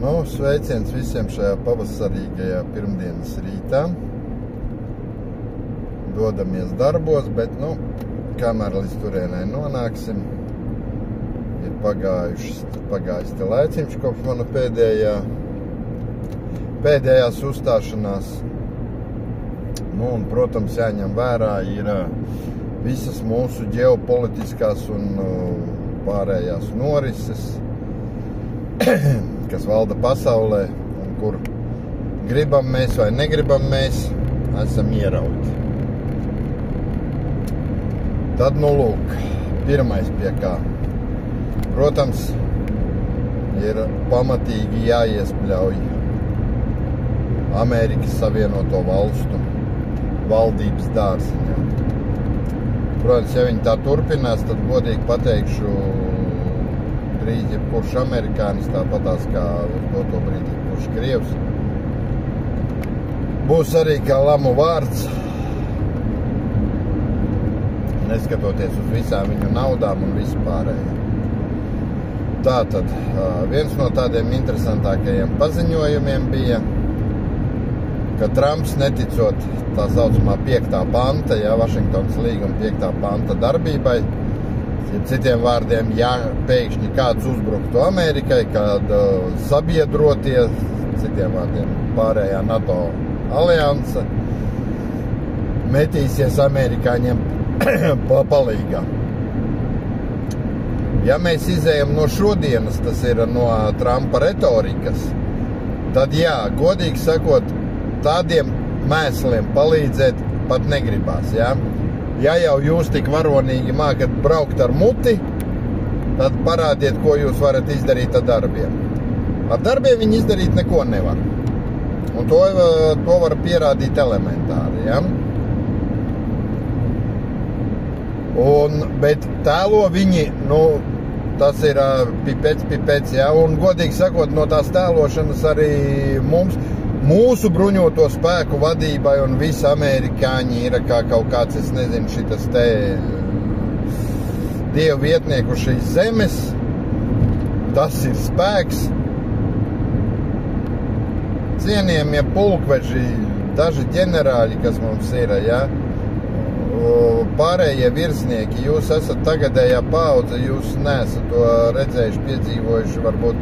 Nu, sveiciens visiem šajā pavasarīgajā pirmdienas rītā. Dodamies darbos, bet, kamēr līdz turienai nonāksim, ir pagājis te laiciņš kopš mana pēdējās uzstāšanās. Un, protams, jāņem vērā ir visas mūsu ģeopolitiskās un pārējās norises, kas valda pasaulē, un kur gribam mēs vai negribam mēs, esam ierauti. Tad, lūk, pirmais pie kā. Protams, ir pamatīgi jāiespļauj Amerikas Savienoto Valstu valdības dārziņā. Protams, ja viņi tā turpinās, tad godīgi pateikšu, drīz jebkurš amerikānis, tāpatās kā uz to brīdi jebkurš krievs, būs arī kā lamu vārds, neskatoties uz visām viņu naudām un visu pārējo. Tātad, viens no tādiem interesantākajiem paziņojumiem bija, ka Trumps, neticot tā saucamā 5. panta, Vašingtonas līguma 5. panta darbībai, citiem vārdiem, ja pēkšņi kāds uzbruktu Amerikai, kad sabiedrotie, citiem vārdiem pārējā NATO alianse, metīsies amerikāņiem palīgā. Ja mēs izējam no šodienas, tas ir no Trumpa retorikas, tad godīgi sakot, tādiem mēsliem palīdzēt pat negribās, Ja jau jūs tik varonīgi mākat braukt ar muti, tad parādiet, ko jūs varat izdarīt ar darbiem. Ar darbiem viņi izdarīt neko nevar. Un to var pierādīt elementāri, Bet tēlo viņi, tas ir pipets, un godīgi sakot, no tās tēlošanas arī mūsu bruņoto spēku vadībai un visi amerikāņi ir kā kaut kāds, es nezinu, šitas te dievu vietnieku šīs zemes. Tas ir spēks. Cienījamie pulkveži, daži ģenerāļi, kas mums ir, pārējie virsnieki, jūs esat tagadējā paudze, jūs neesat to redzējuši, piedzīvojuši varbūt.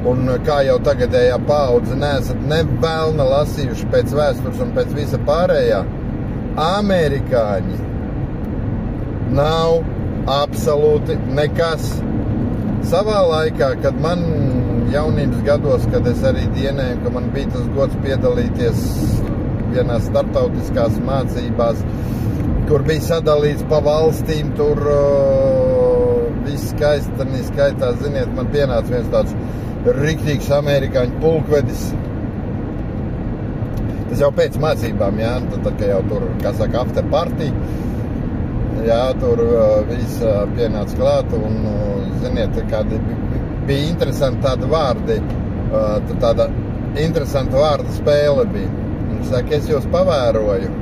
Un kā jau tagadējā paudze neesat ne velna lasījuši pēc vēstures un pēc visa pārējā, amerikāņi nav absolūti nekas. Savā laikā, kad man jaunības gados, kad es arī dienēju, ka man bija tas gods piedalīties vienā starptautiskās mācībās, kur bija sadalīts pa valstīm, tur viss skaitās, ziniet, man pienāca viens tāds riktīgs amerikāņu pulkvedis. Tas jau pēc mācībām, tad, ka jau tur, kā saka, after party, tur viss pienāca klāt, un, ziniet, kādi bija interesanti tādi vārdi, tāda interesanta vārda spēle bija. Viņš saka, es jūs pavēroju,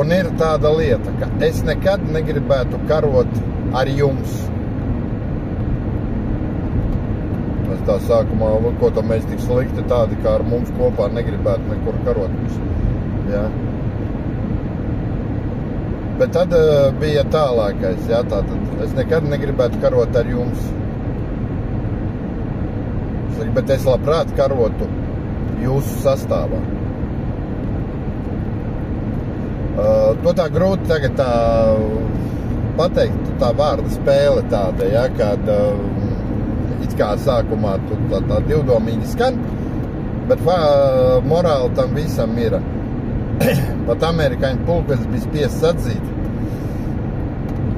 un ir tāda lieta, ka es nekad negribētu karot ar jums. Es tā sākumā, ko tam mēs tik slikti tādi, kā ar mums kopā negribētu nekur karot. Bet tad bija tālākais, tātad es nekad negribētu karot ar jums. Bet es labprāt karotu jūsu sastāvā. To tā grūti tagad pateikt, tā vārda spēle tāda, kad it kā sākumā tā divdomīgi skan, bet morāli tam visam ir. Pat amerikāņu pulkvedis bija spiests atzīt,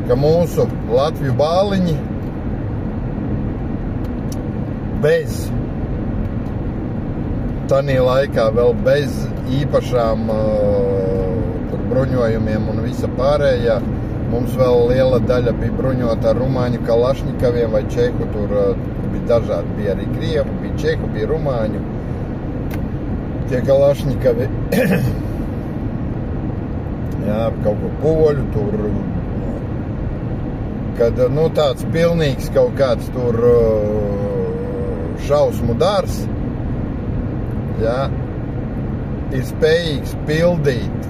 ka mūsu Latviju bāliņi bez tanī laikā vēl bez īpašām bruņojumiem un visa pārējā. Mums vēl liela daļa bija bruņota ar rumāņu kalašņikaviem vai čehu, tur bija dažādi, bija arī krievu, bija čehu, bija rumāņu. Tie kalašņikavi, kaut ko poļu, tur kad, nu, tāds pilnīgs kaut kāds tur šausmu dārs, jā, ir spējīgs pildīt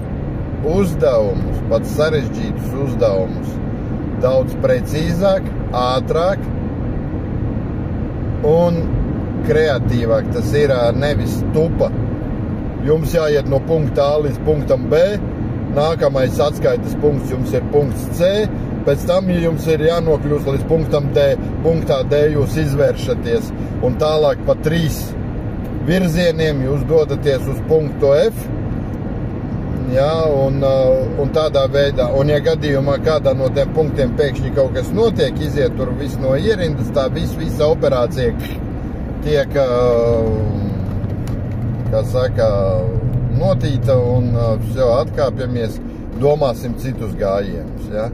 uzdevumus, pat sarežģītus uzdevumus, daudz precīzāk, ātrāk un kreatīvāk. Tas ir nevis tupa. Jums jāiet no punkta A līdz punktam B, nākamais atskaites punkts jums ir punkts C, pēc tam, ja jums ir jānokļūst līdz punktam D, punktā D jūs izvēršaties, un tālāk pa 3 virzieniem jūs dodaties uz punktu F, jā, un tādā veidā, un ja gadījumā kādā no tiem punktiem pēkšņi kaut kas notiek, iziet tur viss no ierindas, tā visa operācija tiek, kā saka, notīta un atkāpjamies, domāsim citus gājienus, ja.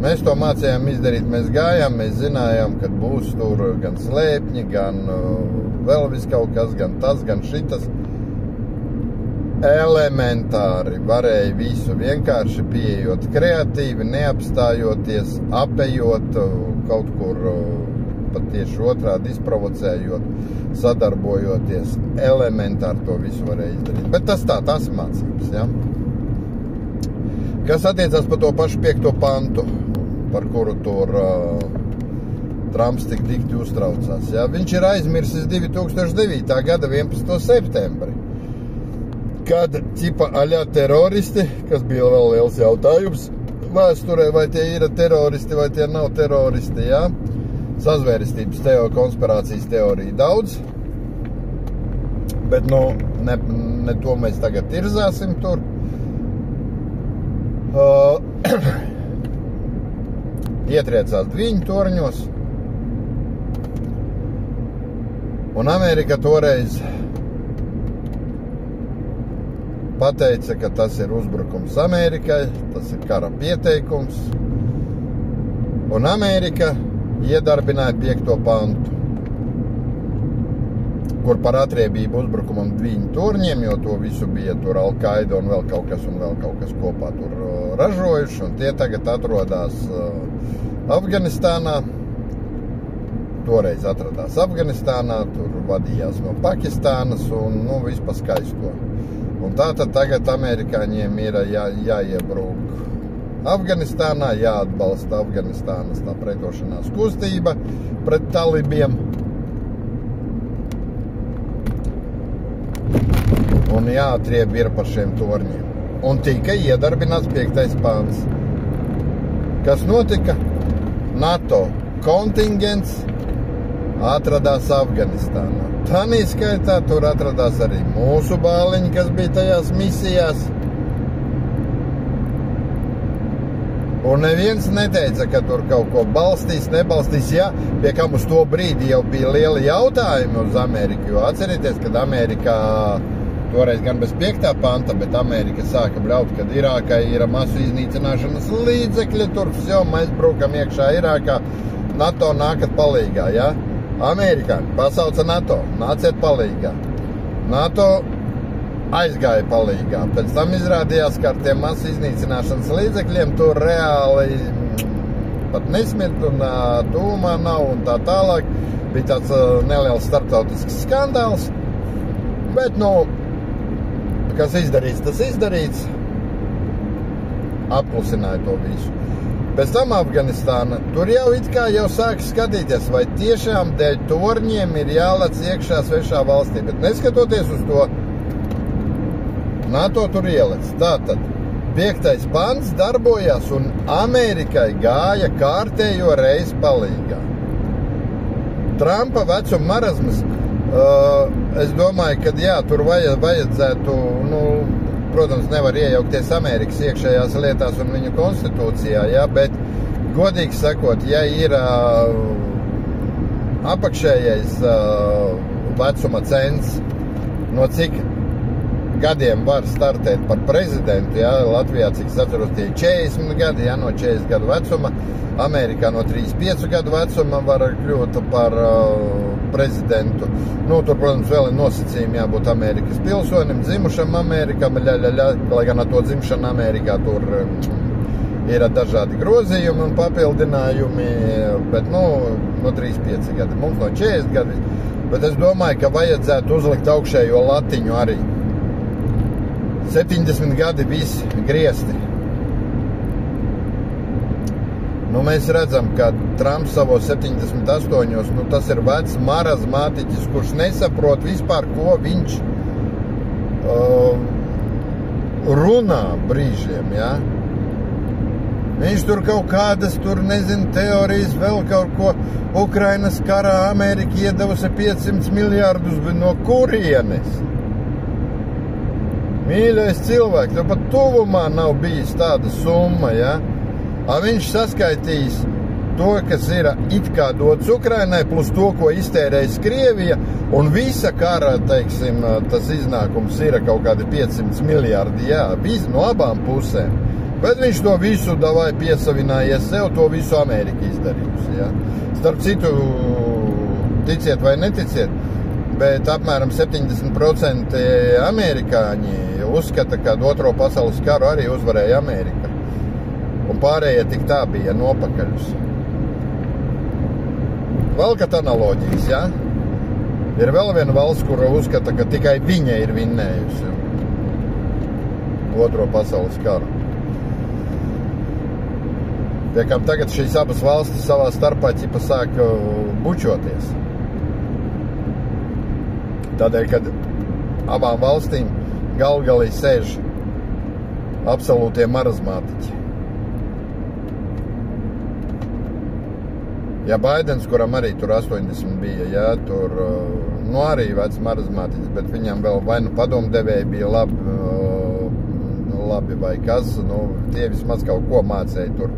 Mēs to mācījām izdarīt, mēs gājām, mēs zinājām, kad būs tur gan slēpņi, gan vēl vis kaut kas, gan tas, gan šitas. Elementāri varēja visu, vienkārši pieejot kreatīvi, neapstājoties, apejot, kaut kur pat tieši otrādi izprovocējot, sadarbojoties, elementāri to visu varēja izdarīt. Bet tās mācības, ja? Kas attiecās par to pašu 5. pantu, par kuru tur Trumps tik dikti uztraucās, ja? Viņš ir aizmirsis 2009. gada 11. septembri. Kad ķipa aļā teroristi, kas bija vēl liels jautājums vēsturē, vai tie ir teroristi, vai tie nav teroristi, jā. Sazvērestības konspirācijas teorija daudz, bet, nu, ne to mēs tagad tirzāsim tur. Ietriecās Dviņu torņos, un Amerika toreiz pateica, ka tas ir uzbrukums Amerikai, tas ir kara pieteikums, un Amerika iedarbināja 5. pantu, kur par atriebību uzbrukumam Dviņu torņiem, jo to visu bija tur Al-Qaida un vēl kaut kas kopā tur ražojuši, un tie tagad atrodās Afganistānā, toreiz atradās Afganistānā, tur vadījās no Pakistānas un, nu, viss pa skaisto. Un tātad tagad amerikāņiem ir jāiebrūk Afganistānā, jāatbalsta Afganistānas tā pretošanās kustība pret talibiem. Un jāatrieb ir par šiem torņiem. Un tika iedarbināts 5. pāns. Kas notika? NATO kontingents atradās Afganistānā. Tanī skaitā tur atradās arī mūsu bāliņi, kas bija tajās misijās. Un neviens neteica, ka tur kaut ko balstīs, nebalstīs, ja, pie kam uz to brīdi jau bija lieli jautājumi uz Ameriku, jo atcerieties, kad Amerikā, toreiz gan bez 5. panta, bet Amerika sāka braukt, kad Irākai ir masu iznīcināšanas līdzekļi, tur jau mēs brūkam iekšā Irākā, NATO nākat palīgā, ja? Amerikāņi pasauca NATO, nāciet palīgā. NATO aizgāja palīgā. Pēc tam izrādījās, ka ar tiem masu iznīcināšanas līdzekļiem tur reāli pat nesmirt un tūmā nav un tā tālāk. Bija tāds neliels starptautisks skandāls. Bet, nu, kas izdarīts, tas izdarīts. Apklusināja to visu. Pēc tam Afganistāna, tur jau it kā jau sāk skatīties, vai tiešām dēļ torņiem ir jālec iekšā svešā valstī, bet neskatoties uz to, NATO tur ielec. Tātad 5. pants darbojās un Amerikai gāja kārtējo reizi palīgā. Trumpa vecuma marazmas, es domāju, ka jā, tur vajadzētu, nu, protams, nevar iejaukties Amerikas iekšējās lietās un viņu konstitūcijā, ja, bet godīgi sakot, ja ir apakšējais vecuma cens, no cik gadiem var startēt par prezidentu, ja, Latvijā, cik es atceros, tie 40 gadi, ja, no 40 gadu vecuma, Amerikā no 35 gadu vecuma var kļūt par prezidentu. Nu, tur, protams, vēl ir nosacījumi jābūt Amerikas pilsonim, dzimušam Amerikam, lai gan ar to dzimšanu Amerikā tur Ir dažādi grozījumi un papildinājumi, bet, no 35 gadi, mums no 40 gadi. Bet es domāju, ka vajadzētu uzlikt augšējo latiņu arī. 70 gadi visi griezti. Mēs redzam, ka Trumps savos 78, tas ir vecs marazmātiķis, kurš nesaprot vispār, ko viņš runā brīžiem, ja? Viņš tur kaut kādas, teorijas, vēl kaut ko. Ukrainas karā Amerika iedevusi 500 miljārdus, bet no kurienes? Mīļais cilvēks, tev pat tuvumā nav bijis tāda summa, ja? Viņš saskaitījis to, kas ir it kā dots Ukrainai, plus to, ko iztērējas Krievija, un visa kara, teiksim, tas iznākums ir kaut kādi 500 miljārdi, jā, no abām pusēm. Bet viņš to visu davai piesavinājies sev, to visu Amerika izdarījusi, jā. Starp citu, ticiet vai neticiet, bet apmēram 70% amerikāņi uzskata, ka Otro pasaules karu arī uzvarēja Amerika. Un pārējie tik tā bija nopakaļus. Valkat analoģijas, ja? Ir vēl viena valsts, kura uzskata, ka tikai viņa ir vinnējusi Otro pasaules karu. Tiekam tagad šīs abas valstis savā starpā ķipa sāk bučoties. Tādēļ, kad abām valstīm galgalī sēž absolūtie marazmātiķi. Ja Baidens, kuram arī tur 80 bija, jā, tur, arī vecs marazmātiķis, bet viņam vēl vai padomdevēji bija labi vai kas, tie vismaz kaut ko mācēja tur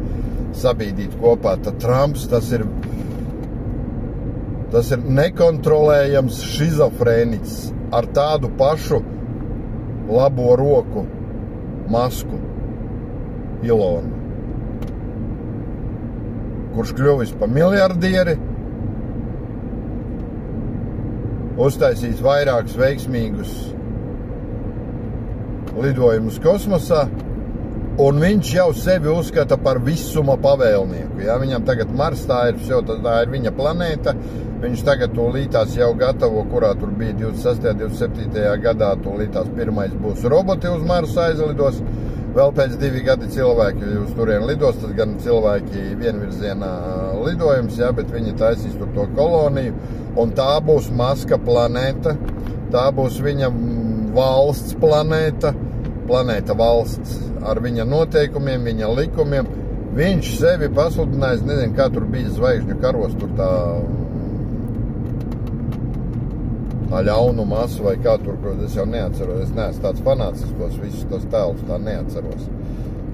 sabīdīt kopā. Tad Trumps, tas ir nekontrolējams šizofrēniķis ar tādu pašu labo roku masku Ilonu, kurš kļuvis pa miljardieri, uztaisīs vairākus veiksmīgus lidojumus kosmosā, un viņš jau sevi uzskata par visuma pavēlnieku. Ja? Viņam tagad Mars, tā ir viņa planēta, viņš tagad tūlītās jau gatavo, kurā tur bija 26. 27. gadā, tūlītās pirmais būs roboti uz Marsu aizlidos, vēl pēc 2 gadi cilvēki uz turien lidos, tas gan cilvēki vienvirzienā lidojums, ja, bet viņi taisīs tur to koloniju, un tā būs Maska planēta, tā būs viņa valsts planēta valsts ar viņa noteikumiem, viņa likumiem. Viņš sevi pasludinājis, nezinu, kā tur bija zvaigžņu karos, tur tā ļaunu masu vai kā tur, es jau neatceros, es neesmu tāds fanācis, tos visus tos tēlus tā neatceros.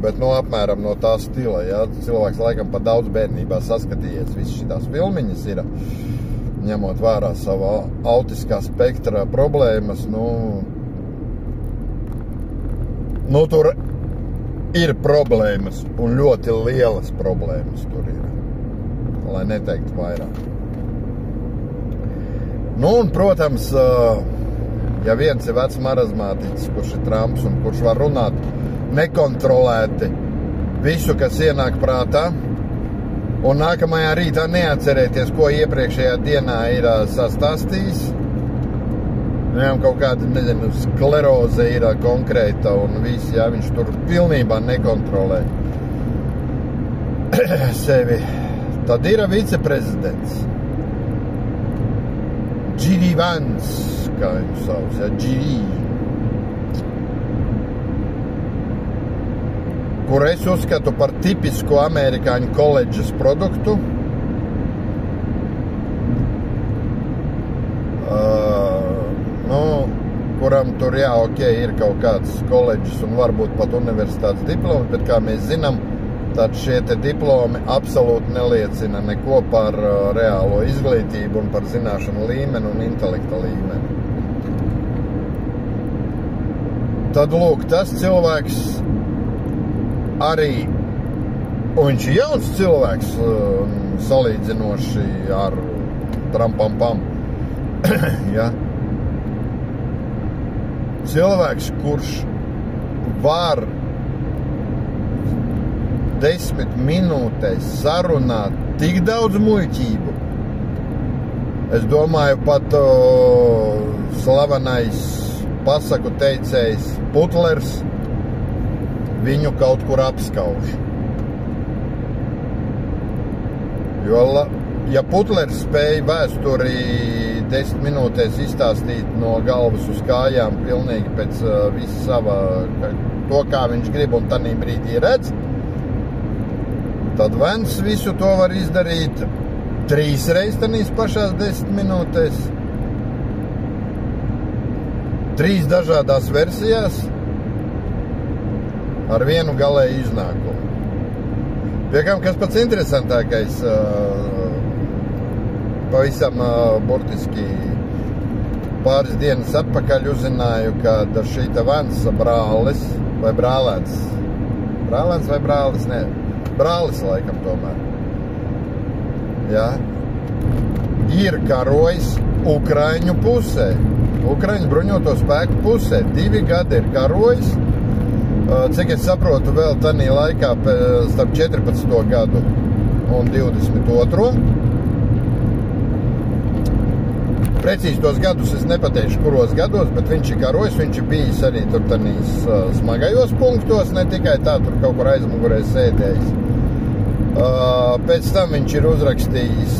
Bet, apmēram no tā stila, ja, cilvēks laikam pa daudz bērnībā saskatījies, visas šitās filmiņas ir, ņemot vērā savā autiskā spektra problēmas, tur ir problēmas, un ļoti lielas problēmas tur ir, lai neteiktu vairāk. Un, protams, ja viens ir vecs marazmātiķis, kurš ir Trumps un kurš var runāt nekontrolēti visu, kas ienāk prātā, un nākamajā rītā neatcerēties, ko iepriekšējā dienā ir sastāstījis, viņam kaut kāda, nezinu, skleroze ir konkrēta un viss, jā, viņš tur pilnībā nekontrolē sevi. Tad ir viceprezidents J.D. Vance, kā viņš sauc, ja, J.D., kur es uzskatu par tipisku amerikāņu koledžas produktu. Kuram tur, jā, ir kaut kāds koledžas un varbūt pat universitātes diplomi, bet kā mēs zinām, tad šie te diplomi absolūti neliecina neko par reālo izglītību un par zināšanu līmeni un intelekta līmeni. Tad, lūk, tas cilvēks arī, un viņš ir jauns cilvēks salīdzinoši ar Trumpam, ja? Cilvēks, kurš var 10 minūtēs sarunāt tik daudz muļķību. Es domāju, pat slavenais pasaku teicējs Putlers viņu kaut kur apskauž. Jo, ja Putlers spēja vēsturi 10 minūtēs izstāstīt no galvas uz kājām pilnīgi pēc visa sava, to, kā viņš grib un tanī brīdī redz, tad Vents visu to var izdarīt 3 reizes tanīs pašās 10 minūtēs. 3 dažādās versijās ar vienu galēju iznākumu. Piekam, kas pats interesantākais, pavisam burtiski pāris dienas atpakaļ uzzināju, ka šīta Vents brālis vai brālēns, vai brālis, ne, brālis laikam tomēr, jā, ir karojis Ukraiņu pusē, Ukraiņu bruņoto spēku pusē, 2 gadi ir karojis, cik es saprotu, vēl tanī laikā starp 14. gadu un 22. Precīzi tos gadus es nepateikšu, kuros gados, bet viņš ir karojis, viņš ir bijis arī tur tanīs smagajos punktos, ne tikai tā tur kaut kur aizmugurē sēdējis. Pēc tam viņš ir uzrakstījis,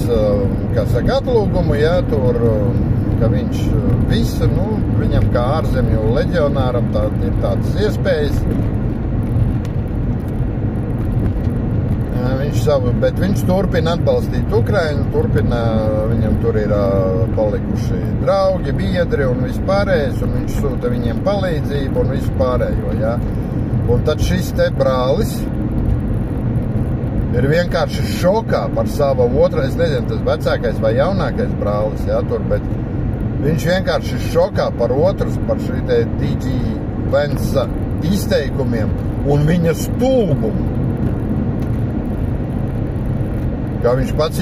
kā saka, atlūgumu, jā, tur, ka viņš visu, viņam kā ārzemju leģionāram ir tādas iespējas. Bet viņš turpina atbalstīt Ukrainu, viņam tur ir palikuši draugi, biedri un vispārējais, un viņš sūta viņiem palīdzību un vispārējo, jā. Un tad šis te brālis ir vienkārši šokā par savu otru, es nezinu, tas vecākais vai jaunākais brālis, jā, tur, bet viņš vienkārši šokā par otrus, par šī te DG Ventsa izteikumiem un viņa stulbumu. Kā viņš pats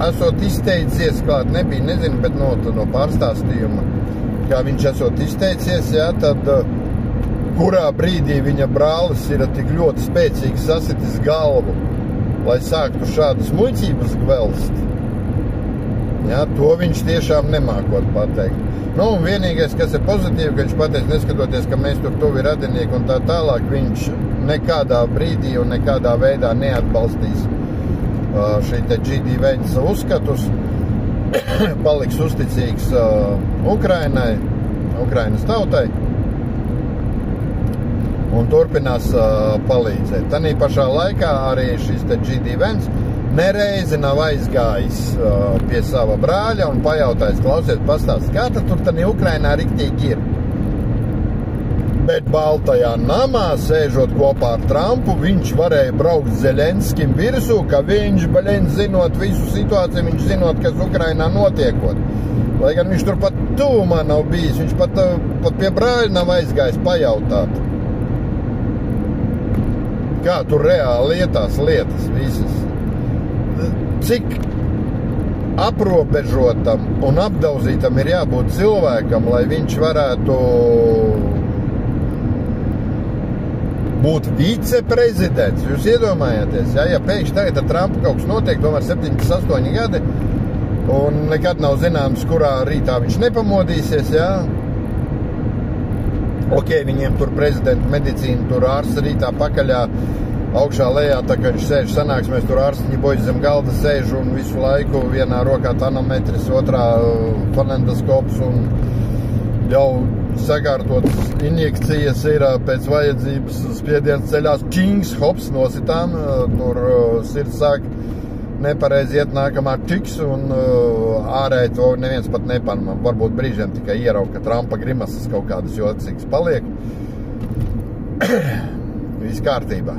esot izteicies, klāt nebija, nezinu, bet no pārstāstījuma, kā viņš esot izteicies, jā, tad kurā brīdī viņa brālis ir tik ļoti spēcīgi sasitis galvu, lai sāktu šādas muļķības gvelst. Jā, to viņš tiešām nemākot pateikt. Un vienīgais, kas ir pozitīvi, ka viņš pateic, neskatoties, ka mēs tur tuvi radinieki un tā tālāk, viņš nekādā brīdī un nekādā veidā neatbalstīs šī te GD Ventsa uzskatus, paliks uzticīgs Ukrainai, Ukrainas tautai un turpinās palīdzēt. Tanī pašā laikā arī šis te GD Vents nereizi nav aizgājis pie sava brāļa un pajautājis, klausies, pastāst, kā tad tur tanī Ukrainā riktīgi ir. Bet Baltajā namā, sēžot kopā ar Trumpu, viņš varēja braukt Zeļenskim virsū, ka viņš, zinot visu situāciju, viņš zinot, kas Ukrainā notiekot. Lai gan viņš tur pat tūmā nav bijis, viņš pat pie brāļa nav aizgājis pajautāt. Kā tur reāli ietās lietas visas. Cik aprobežotam un apdauzītam ir jābūt cilvēkam, lai viņš varētu būt viceprezidents. Jūs iedomājieties, ja pēkšņi tagad ar Trumpu kaut kas notiek, tomēr 78 gadi, un nekad nav zināms, kurā rītā viņš nepamodīsies, jā. Ok, viņiem tur prezidenta medicīna, tur ārsts rītā pakaļā, augšā lejā, tā kā viņš sēž sanāksmēs, tur ārstiņi boļi zem galda sēž un visu laiku vienā rokā tanometris, otrā fonendoskops un jau sakārtotas injekcijas ir pēc vajadzības spiediens ceļās čings, hops, nositām, tur sirds sāk nepareizi iet nākamā čiks un ārēji to neviens pat nepanamā. Varbūt brīžiem tikai ierauga, ka Trumpa grimasas kaut kādas jocīgas paliek. Viss kārtībā.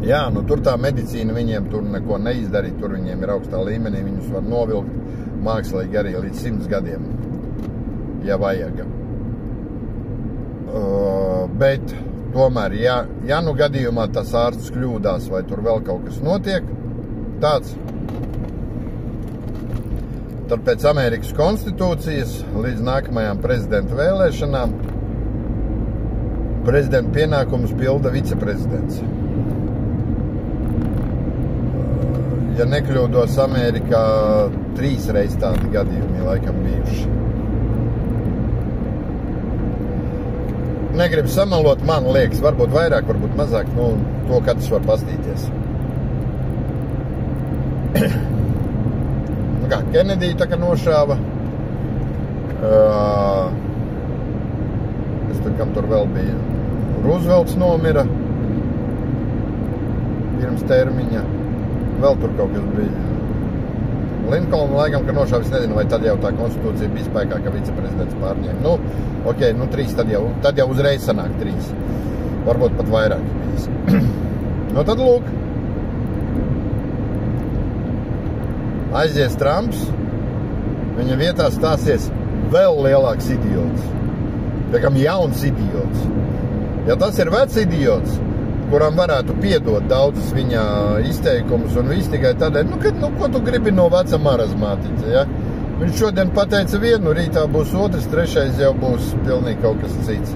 Jā, tur tā medicīna viņiem tur neko neizdarīt, tur viņiem ir augstā līmenī, viņus var novilkt mākslīgi arī līdz 100 gadiem. Ja vajag. Bet tomēr, ja nu gadījumā tas ārsts kļūdās vai tur vēl kaut kas notiek tāds, tad pēc Amerikas konstitūcijas līdz nākamajām prezidenta vēlēšanām prezidenta pienākumus pilda viceprezidents. ja nekļūdos, Amerikā 3 reiz tādi gadījumi laikam bijuši. Negribu samalot, man liekas, varbūt vairāk, varbūt mazāk, nu, to katrs var pastīties. Kā Kennedy tā kā nošāva, kam tur vēl bija, Roosevelts nomira pirms termiņa, vēl tur kaut kas bija. Lincoln laikam, ka nošāva, es nezinu, vai tad jau tā konstitūcija bija spēkā, ka viceprezidents pārņēma. Nu, ok, nu 3, tad jau uzreiz sanāk 3. Varbūt pat vairāk bijis. Nu tad lūk. Aizies Trumps, viņa vietā stāsies vēl lielāks idiots. Piekam jauns idiots. Ja tas ir vecs idiots, kuram varētu piedot daudzus viņa izteikumus un viss tikai tādēļ, ko tu gribi no veca marazmātiķa, ja? Viņš šodien pateica vienu, rītā būs otrs, trešais jau būs pilnīgi kaut kas cits.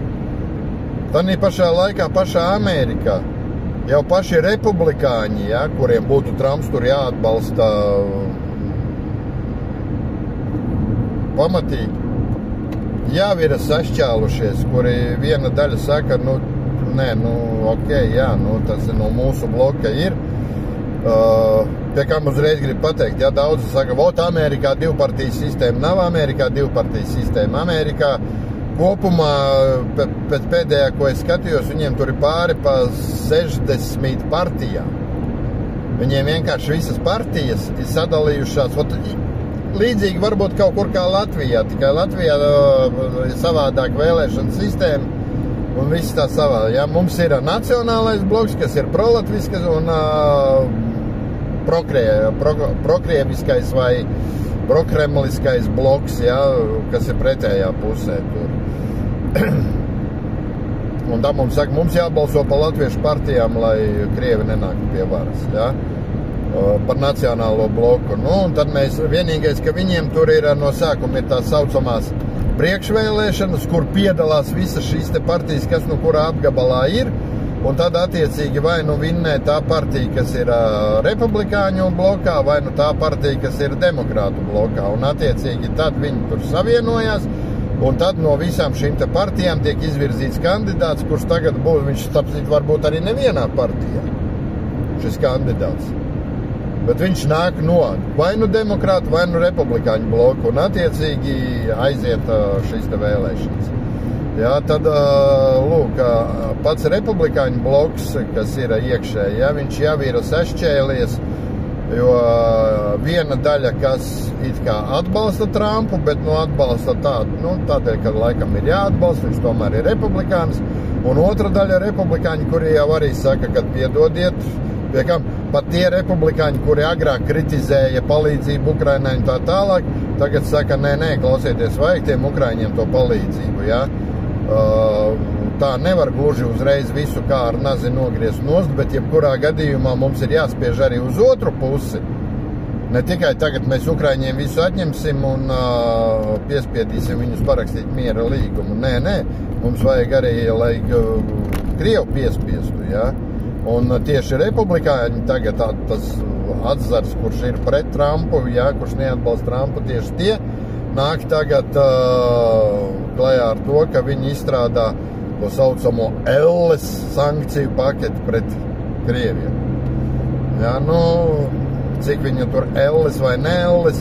Tanī pašā laikā, pašā Amerikā, jau paši republikāņi, ja, kuriem būtu Trumps tur jāatbalsta pamatīgi, jau ir sašķēlušies, kuri viena daļa saka, ok, jā, tas no mūsu bloka ir. Pie kā uzreiz grib pateikt, ja daudzi saka, Amerikā divpartijas sistēma, nav Amerikā divpartijas sistēma. Amerikā kopumā, pēc pēdējā, ko es skatījos, viņiem tur ir pāri pa 60 partijām. Viņiem vienkārši visas partijas ir sadalījušās, līdzīgi varbūt kaut kur kā Latvijā, tikai Latvijā ir savādāk vēlēšana sistēma un viss tā savā. Ja? Mums ir nacionālais bloks, kas ir prolatviskas un prokrieviskais vai prokremliskais bloks, ja? Kas ir pretējā pusē tur. Un tā mums saka, mums jābalso pa latviešu partijām, lai Krievi nenāktu pie varas, ja? Par nacionālo bloku. Nu, un tad mēs, vienīgais, ka viņiem tur ir no sākuma ir tā saucamās priekšvēlēšanas, kur piedalās visas šīs te partijas, kas nu kurā apgabalā ir, un tad attiecīgi vai nu vinnē tā partija, kas ir republikāņu blokā, vai nu tā partija, kas ir demokrātu blokā, un attiecīgi tad viņi tur savienojās, un tad no visām šīm te partijām tiek izvirzīts kandidāts, kurš tagad būs, viņš starpcīt varbūt arī nevienā partijā, šis kandidāts. Bet viņš nāk no vai nu demokrātu, vai nu republikāņu bloku, un attiecīgi aiziet šīs te vēlēšanas. Jā, tad, lūk, pats republikāņu bloks, kas ir iekšēji, ja, viņš jau ir sašķēlies, jo viena daļa, kas it kā atbalsta Trumpu, bet atbalsta tādu, tādēļ, ka laikam ir jāatbalsta, viņš tomēr ir republikāns, un otra daļa republikāņi, kuri jau arī saka, ka piedodiet, pat tie republikāņi, kuri agrāk kritizēja palīdzību Ukrainai un tā tālāk, tagad saka, nē, klausieties, vajag tiem Ukraiņiem to palīdzību, ja? Tā nevar gluži uzreiz visu kā ar nazi nogriezt nost, bet jebkurā gadījumā mums ir jāspiež arī uz otru pusi. Ne tikai tagad mēs Ukraiņiem visu atņemsim un piespiedīsim viņus parakstīt miera līgumu. Nē, mums vajag arī, lai Krievu piespiestu, ja? Un tieši republikāņi tagad tas atzars, kurš ir pret Trumpu, ja, kurš neatbalsta Trumpu, tieši tie nāk tagad klajā ar to, ka viņi izstrādā to saucamo Elles sankciju paketi pret Krieviem. Ja, cik viņa tur Elles vai ne Elles,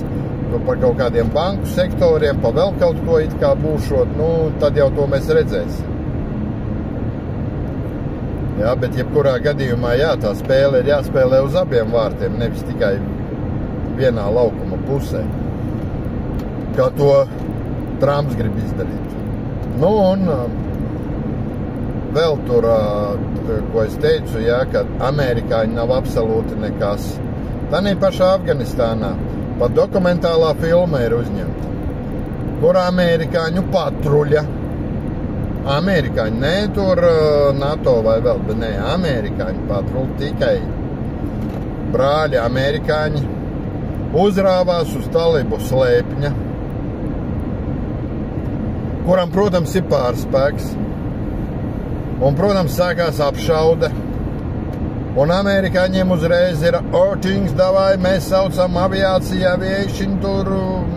par kaut kādiem banku sektoriem, pa vēl kaut ko it kā būšot, tad jau to mēs redzēsim. Jā, bet jebkurā gadījumā, jā, tā spēle ir jāspēlē uz abiem vārtiem, nevis tikai vienā laukuma pusē, kā to Trumps grib izdarīt. Un vēl tur, ko es teicu, jā, ka amerikāņi nav absolūti nekas. Tanī pašā Afganistānā pat dokumentālā filma ir uzņemta, kur amerikāņu patruļa, amerikāņi, ne tur NATO vai vēl, bet ne, amerikāņi patruļi, tikai brāļi amerikāņi uzrāvās uz talibu slēpņa, kuram, protams, ir pārspēks, un, protams, sākās apšaude, Un amerikāņiem uzreiz ir things, davai, mēs saucam aviācija, aviation, tur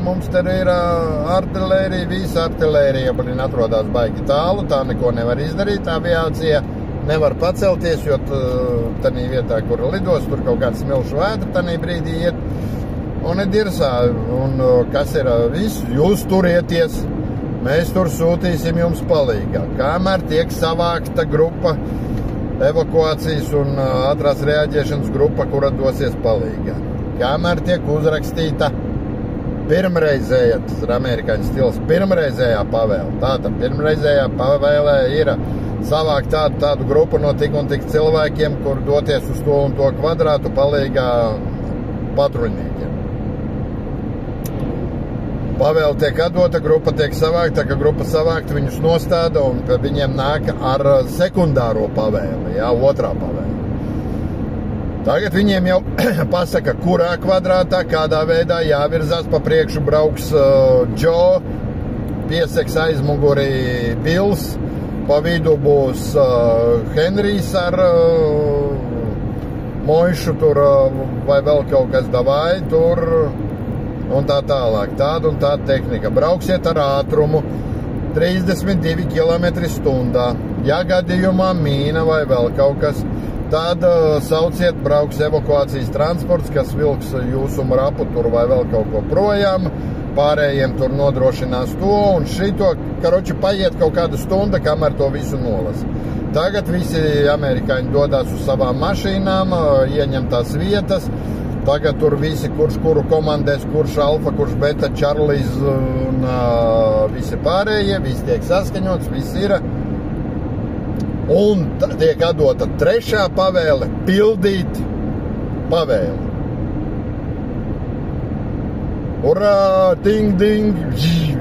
mums te ir artilērija, visa artilērija, blin, atrodas baigi tālu, tā neko nevar izdarīt, aviācija nevar pacelties, jo tanī vietā, kur lidos, tur kaut kāds smilšu vētra tanī brīdī iet, un ir dirsā, un kas ir viss, jūs turieties, mēs tur sūtīsim jums palīgā, kamēr tiek savākta grupa, evakuācijas un ātrās reaģēšanas grupa, kura dosies palīgā. Kamēr tiek uzrakstīta pirmreizējā, tas ir amerikāņu stils, pirmreizējā pavēle. Tātad pirmreizējā pavēlē ir savākt tādu grupu no tik un tik cilvēkiem, kur doties uz to un to kvadrātu palīgā patruļniekiem. Pavēle tiek atdota, grupa tiek savākta, ka grupa savākta, viņus nostāda un viņiem nāk ar sekundāro pavēli, jā, otrā pavēle. Tagad viņiem jau pasaka, kurā kvadrātā, kādā veidā jāvirzās pa priekšu brauks Joe, pieseks aizmugurī Bills, pa vidu būs Henrijs ar Moišu tur vai vēl kaut kas davai tur. Un tā tālāk, tāda un tāda tehnika. Brauksiet ar ātrumu 32 km/h. Ja gadījumā mīna vai vēl kaut kas, tad sauciet, brauks evakuācijas transports, kas vilks jūsu mrapu tur vai vēl kaut ko projām. Pārējiem tur nodrošinās to un šito, karoči, paiet kaut kāda stunda, kamēr to visu nolas. Tagad visi amerikāņi dodās uz savām mašīnām, ieņem tās vietas. Tagad tur visi, kurš kuru komandēs, kurš alfa, kurš beta, Čarlis un visi pārējie, visi tiek saskaņots, visi ir. Un tiek atdota trešā pavēle pildīt pavēli. Urā, ding, ding,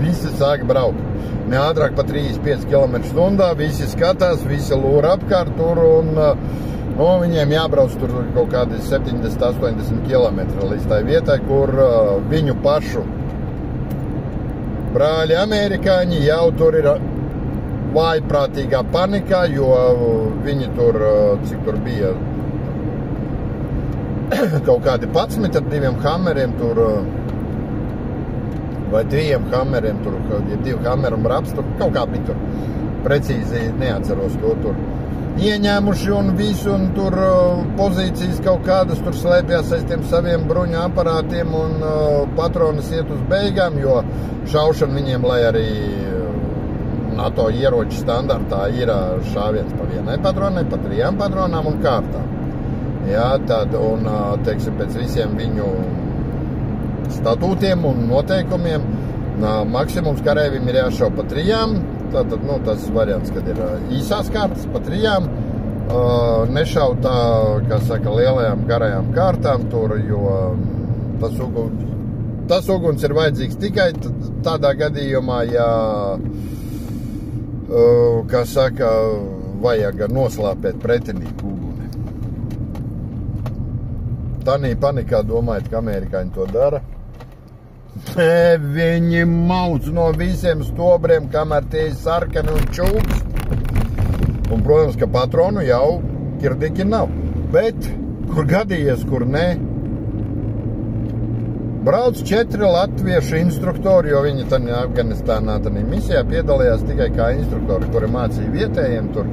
visi sāk braukt. Ne ātrāk pa 35 km/h, visi skatās, visi lūra apkārt tur un viņiem jābrauc tur kaut kādi 70-80 km līdz tai vietai, kur viņu pašu brāļi amerikāņi jau tur ir vājprātīgā panikā, jo viņi tur, cik tur bija, kaut kādi 11 ar 2 hammeriem tur, vai 2 hammeriem tur, ja 2 hammeri un raps tur, kaut kā bija tur, precīzi neatceros to tur. Ieņēmuši un visu, un tur pozīcijas kaut kādas tur slēpjās aiz tiem saviem bruņu aparātiem un patronas iet uz beigām, jo šaušana viņiem, lai arī NATO ieroču standartā ir šāviens pa 1 patronai, pa 3 patronām un kārtām. Jā, tad, un, teiksim, pēc visiem viņu statūtiem un noteikumiem, maksimums karēvim ir jāšau pa 3. Tātad, tas variants, kad ir īsās kārtas pa 3, nešaut tā, kā saka, lielajām garajām kārtām tur, jo tas uguns ir vajadzīgs tikai tādā gadījumā, ja, kā saka, vajag noslāpēt pretinieku uguni. Tanī panikā domājat, ka amerikāņi to dara. Viņi mauc no visiem stobriem, kamēr tie ir sarkani un čūkst. Un, protams, ka patronu jau kirdiki nav. Bet, kur gadījies, kur ne, brauc 4 latviešu instruktori, jo viņi tanī Afganistānā tanī misijā piedalījās tikai kā instruktori, kuri mācīja vietējiem tur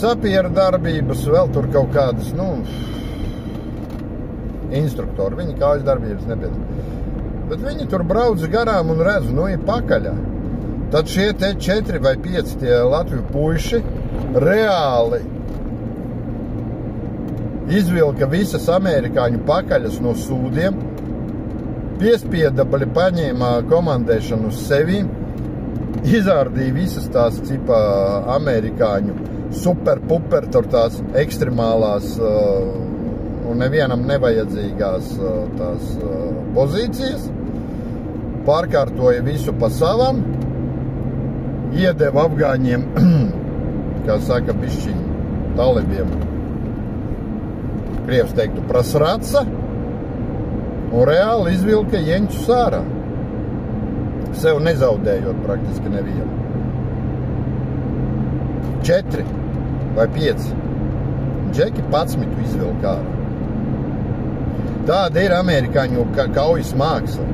sapieru darbības, vēl tur kaut kādas, instruktori. Viņi kājas darbības nepiedalījās. Bet viņi tur brauc garām un redz, ir pakaļā. Tad šie te 4 vai 5 tie Latviju puiši reāli izvilka visas amerikāņu pakaļas no sūdiem, piespieda, paņēma komandēšanu uz sevi, izārdīja visas tās cipā amerikāņu super-puper, tur tās ekstremālās un nevienam nevajadzīgās tās pozīcijas, pārkārtoja visu pa savam, iedeva afgāņiem, kā saka, bišķiņu talibiem, krievs teiktu, prasraca, un reāli izvilka jeņķus ārā, sev nezaudējot praktiski nevienu. 4 vai 5. džeki 11 izvilk ārā. Tāda ir amerikāņu kaujas māksla.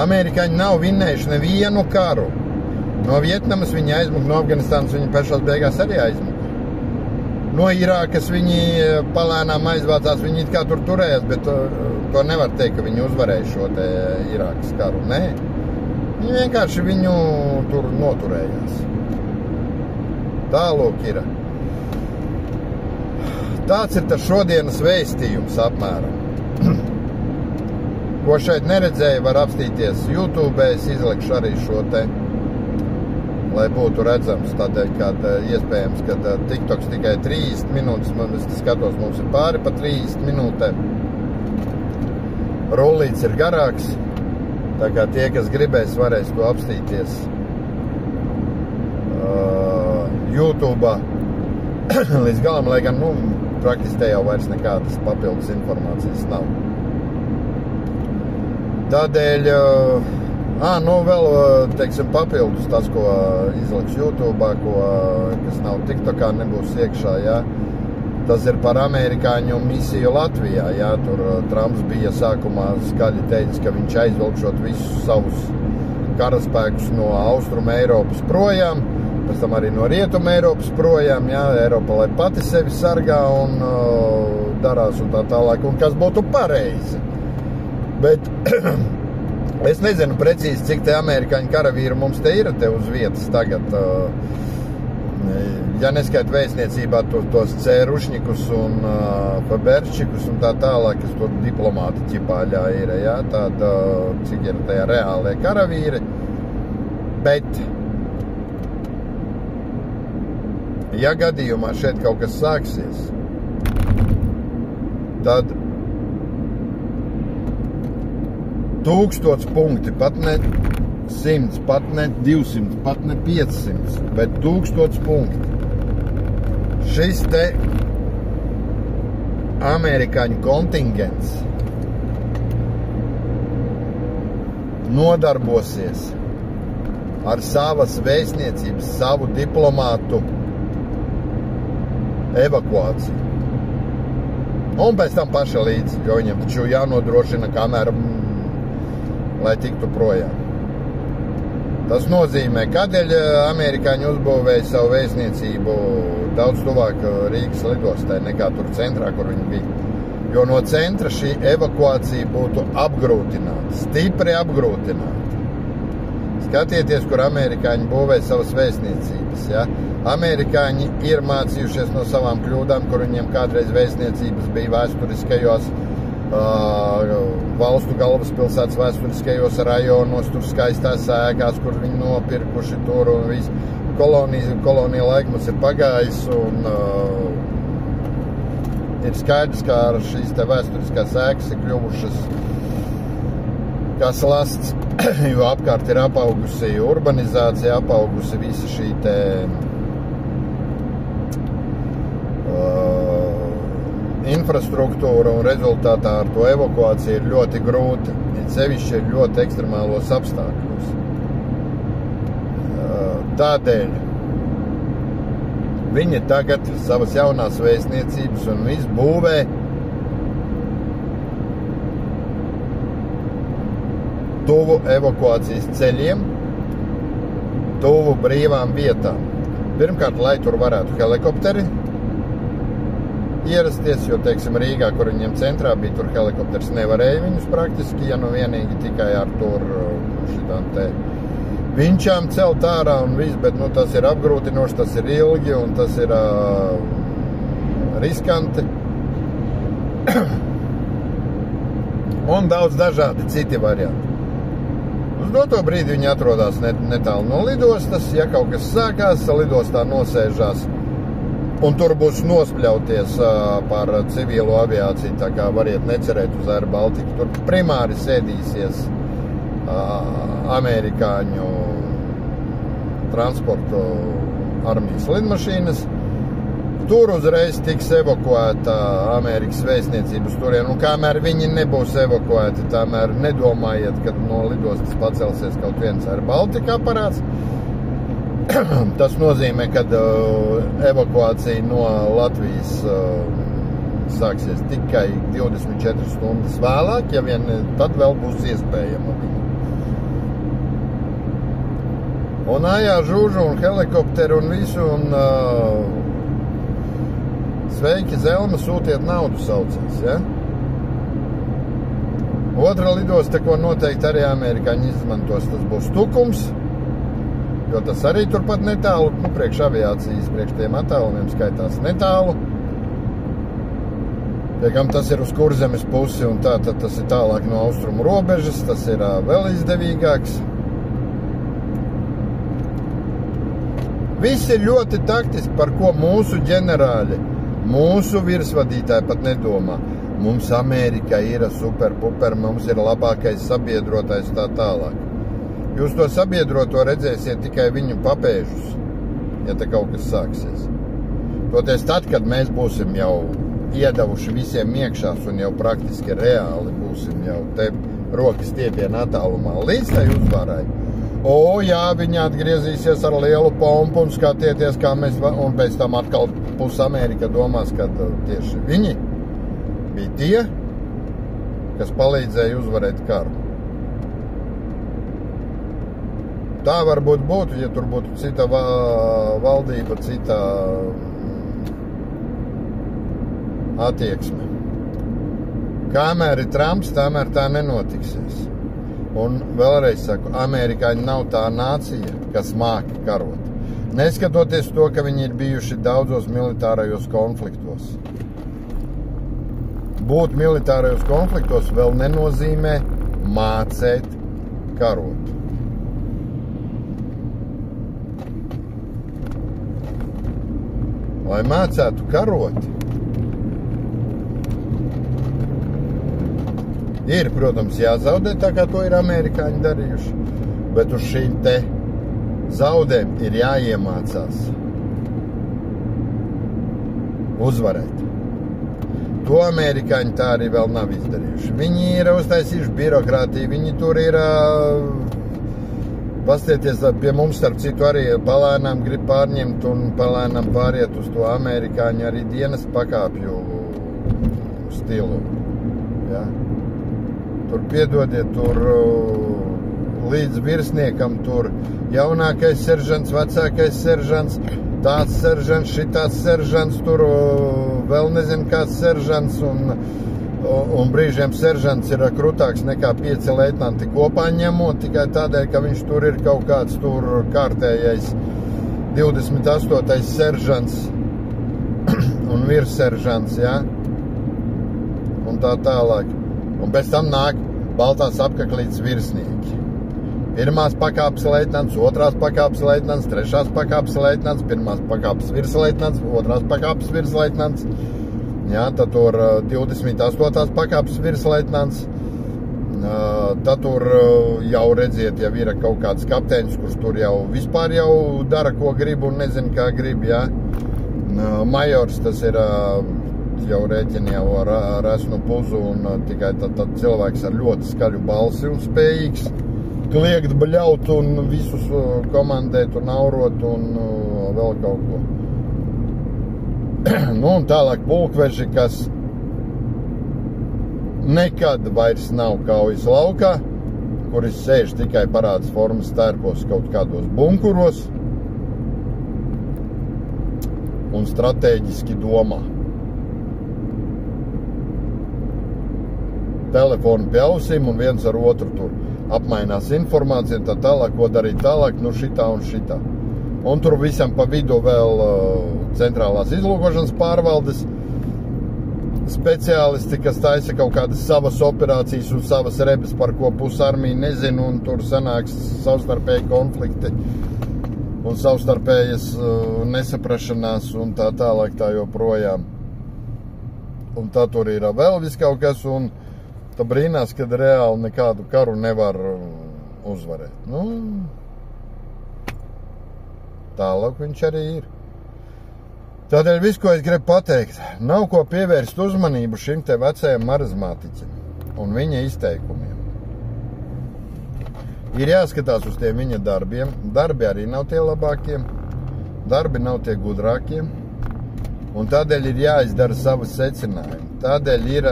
Amerikāņi nav vinnējuši nevienu karu. No Vietnamas viņi aizmuka, no Afganistānas viņi pašās beigās arī aizmuka. No Irākas viņi palēnām aizvācās, viņi it kā tur turējās, bet to nevar teikt, ka viņi uzvarēja šo te Irākas karu. Nē, viņi vienkārši viņu tur noturējās. Tālūk ir. Tāds ir tas šodienas vēstījums apmēram. Ko šeit neredzēju, var apstīties YouTube, es izlikšu arī šo te, lai būtu redzams, tādēļ, kad iespējams, kad TikToks tikai 30 minūtes, es skatos, mums ir pāri pa 30 minūtēm. Rullīts ir garāks, tā kā tie, kas gribēs, varēs to apstīties YouTube līdz galam, lai gan, praktiski te jau vairs nekādas papildus informācijas nav. Tādēļ, vēl, teiksim, papildus tas, ko izliks YouTube, kas nav TikTokā, nebūs iekšā, jā. Tas ir par amerikāņu misiju Latvijā, jā. Tur Trumps bija sākumā skaļi teicis, ka viņš aizvilkšot visus savus karaspēkus no Austruma Eiropas projām, pēc tam arī no Rietuma Eiropas projām, jā, Eiropa, lai pati sevi sargā un darās un tā tālāk, un kas būtu pareizi. Bet es nezinu precīzi, cik te amerikāņu karavīri mums te ir te uz vietas tagad. Ja neskait vēstniecībā tos cērušņikus un paberčikus un tā tālāk, kas tur diplomāti ķipāļā ir, jā, tāda, cik ir tajā reālie karavīri. Bet, ja gadījumā šeit kaut kas sāksies, tad 1000 punkti, pat ne 100, pat ne 200, pat ne 500, bet 1000 punkti. Šis te amerikāņu kontingents nodarbosies ar savas vēstniecības, savu diplomātu evakuāciju. Un pēc tam paša līdzi, jo viņam taču jānodrošina, kamēr lai tiktu projām. Tas nozīmē, kādēļ amerikāņi uzbūvēja savu vēstniecību daudz tuvāk Rīgas lidostai nekā tur centrā, kur viņi bija. Jo no centra šī evakuācija būtu apgrūtināta, stipri apgrūtināta. Skatieties, kur amerikāņi būvēja savas vēstniecības, ja? Amerikāņi ir mācījušies no savām kļūdām, kur viņiem kādreiz vēstniecības bija vēsturiskajos valstu galvaspilsētas vēsturiskajos rajonos, tur skaistās ēkās, kur viņi nopirkuši tur un viss. Kolonija laikmets ir pagājis un ir skaidrs, kā šīs te vēsturiskās ēkas ir kļuvušas kā slasts, jo apkārt ir apaugusi urbanizācija, apaugusi visa šī te infrastruktūra un rezultātā ar to evakuāciju ir ļoti grūti. Sevišķi ir ļoti ekstremālos apstākļos. Tādēļ viņi tagad savas jaunās vēstniecības un viss būvē tuvu evakuācijas ceļiem, tuvu brīvām vietām. Pirmkārt, lai tur varētu helikopteri ierasties, jo, teiksim, Rīgā, kur viņiem centrā bija, tur helikopters nevarēja viņus praktiski, ja nu vienīgi tikai ar tur šitām te vinčām celt ārā un viss, bet, tas ir apgrūtinoši, tas ir ilgi un tas ir riskanti. Un daudz dažādi citi varianti. Uz doto brīdi viņi atrodas netālu no lidostas, ja kaut kas sākās, lidostā nosēžās, un tur būs nospļauties par civilo aviāciju, tā kā variet necerēt uz Air Baltica. Tur primāri sēdīsies amerikāņu transportu armijas lidmašīnas. Tur uzreiz tiks evakuēta Amerikas vēstniecības turien, un kamēr viņi nebūs evakuēti, tamēr nedomājiet, kad no lidostas pacelsies kaut viens Air Baltica aparāts. Tas nozīmē, ka evakuācija no Latvijas sāksies tikai 24 stundas vēlāk, ja vien tad vēl būs iespējama viņa. Un ājā žūžu un helikopteru un visu, un sveiki, Zelma, sūtiet naudu saucās, ja? Otra lidosta, ko noteikti arī amerikāņi izmantos, tas būs Tukums, jo tas arī turpat netālu, priekš aviācijas, priekš tiem attālumiem skaitās netālu. Piekam tas ir uz Kurzemes pusi, un tad tas ir tālāk no austrumu robežas, tas ir vēl izdevīgāks. Viss ir ļoti taktiski, par ko mūsu ģenerāļi, mūsu virsvadītāji pat nedomā. Mums Amerika ir super-puper, mums ir labākais sabiedrotais tā tālāk. Jūs to sabiedroto redzēsiet tikai viņu papēžus, ja te kaut kas sāksies. Toties tad, kad mēs būsim jau iedavuši visiem iekšās un jau praktiski reāli būsim jau te rokas stiepiena attālumā līdz tai uzvarai. Jā, viņi atgriezīsies ar lielu pompu un skatieties, kā mēs, un pēc tam atkal pus Amerika domās, ka tieši viņi bija tie, kas palīdzēja uzvarēt karu. Tā varbūt būtu, ja tur būtu cita valdība, cita attieksme. Kamēr ir Trumps, tamēr tā nenotiksies. Un vēlreiz saku, amerikāņi nav tā nācija, kas māki karot. Neskatoties to, ka viņi ir bijuši daudzos militārajos konfliktos. Būt militārajos konfliktos vēl nenozīmē mācēt karot. Lai mācētu karot, ir, protams, jāzaudē, tā kā to ir amerikāņi darījuši, bet uz šīm te zaudēm ir jāiemācās uzvarēt. To amerikāņi tā arī vēl nav izdarījuši. Viņi ir uztaisījuši birokrātiju, viņi tur ir, pastieties, pie mums starp citu arī palēnām grib pārņemt un palēnām pāriet uz to amerikāņu arī dienas pakāpju stilu. Ja? Tur piedodiet, tur līdz virsniekam tur jaunākais seržants, vecākais seržants, tāds seržants, šitāds seržants, tur vēl nezinu kāds seržants, un brīžiem seržants ir krutāks nekā 5 leitnanti kopā ņemot, tikai tādēļ, ka viņš tur ir kaut kāds tur kārtējais 28. seržants un virsseržants, ja? Un tā tālāk. Un pēc tam nāk baltās apkaklītes virsnieki. Pirmās pakāpes leitnants, otrās pakāpes leitnants, trešās pakāpes leitnants, pirmās pakāpes virsleitnants, otrās pakāpes virsleitnants. Jā, tad tur 28. pakāpes virsleitnants. Tad tur jau redziet, jau ir kaut kāds kapteinis, kurš tur jau vispār jau dara, ko grib un nezinu, kā grib, jā. Majors, tas ir jau rēķini jau ar esnu puzu un tikai tad cilvēks ar ļoti skaļu balsi un spējīgs kliegt, bļaut un visus komandēt un aurot un vēl kaut ko. Nu un tālāk pulkveži, kas nekad vairs nav kaujas laukā, kuris sēž tikai parādas formas tērpos kaut kādos bunkuros un stratēģiski domā. Telefonu pie ausīm un viens ar otru tur apmainās informāciju, tā tālāk, ko darīt tālāk, nu šitā un šitā. Un tur visam pa vidu vēl centrālās izlūkošanas pārvaldes speciālisti, kas taisa kaut kādas savas operācijas un savas rebes, par ko pusarmija nezinu, un tur sanāks savstarpēji konflikti un savstarpējas nesaprašanās un tā tālāk tā joprojām. Un tā tur ir vēl viss kaut kas, un tā brīnās, kad reāli nekādu karu nevar uzvarēt. Nu, tālāk viņš arī ir. Tādēļ viss, ko es gribu pateikt, nav ko pievērst uzmanību šim te vecajam marazmātiķim un viņa izteikumiem. Ir jāskatās uz tiem viņa darbiem. Darbi arī nav tie labākie, darbi nav tie gudrākie. Un tādēļ ir jāizdara savas secinājumi. Tādēļ ir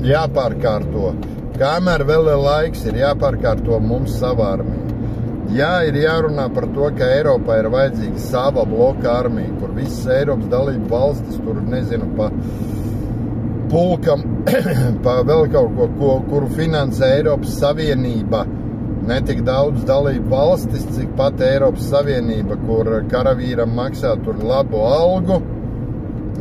jāpārkārto. Kamēr vēl ir laiks, ir jāpārkārto mums savā armija. Jā, ir jārunā par to, ka Eiropā ir vajadzīga sava bloka armija, kur visas Eiropas dalību valstis, tur, nezinu, pa pulkam, pa vēl kaut ko, kuru finansē Eiropas Savienība. Ne tik daudz dalību valstis, cik pat Eiropas Savienība, kur karavīram maksā tur labu algu,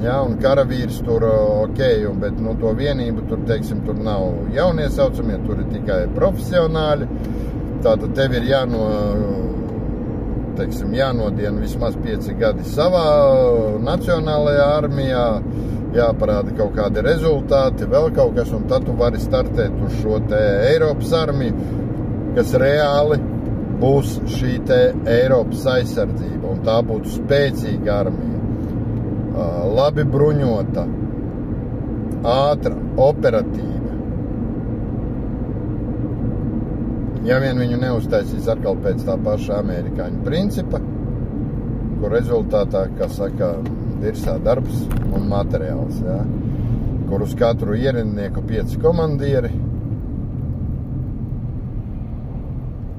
jā, un karavīrs tur ok, bet no to vienību tur, teiksim, tur nav jauniesaucamie, tur ir tikai profesionāļi. Tātad tev ir jānodien vismaz 5 gadi savā nacionālajā armijā, jāparāda kaut kādi rezultāti, vēl kaut kas, un tad tu vari startēt uz šo te Eiropas armiju, kas reāli būs šī te Eiropas aizsardzība, un tā būtu spēcīga armija, labi bruņota, ātra, operatīva. Ja vien viņu neuztaisīs atkal pēc tā paša amerikāņu principa, kur rezultātā, kā saka, dirsā darbs un materiāls, jā, kur uz katru ierindnieku 5 komandieri.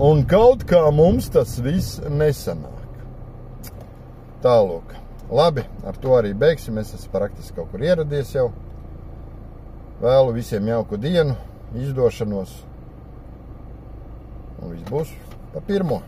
Un kaut kā mums tas viss nesanāk. Tālūk. Labi, ar to arī beigsim. Es esmu praktiski kaut kur ieradies jau. Vēlu visiem jauku dienu, izdošanos. Un viss būs pa pirmo.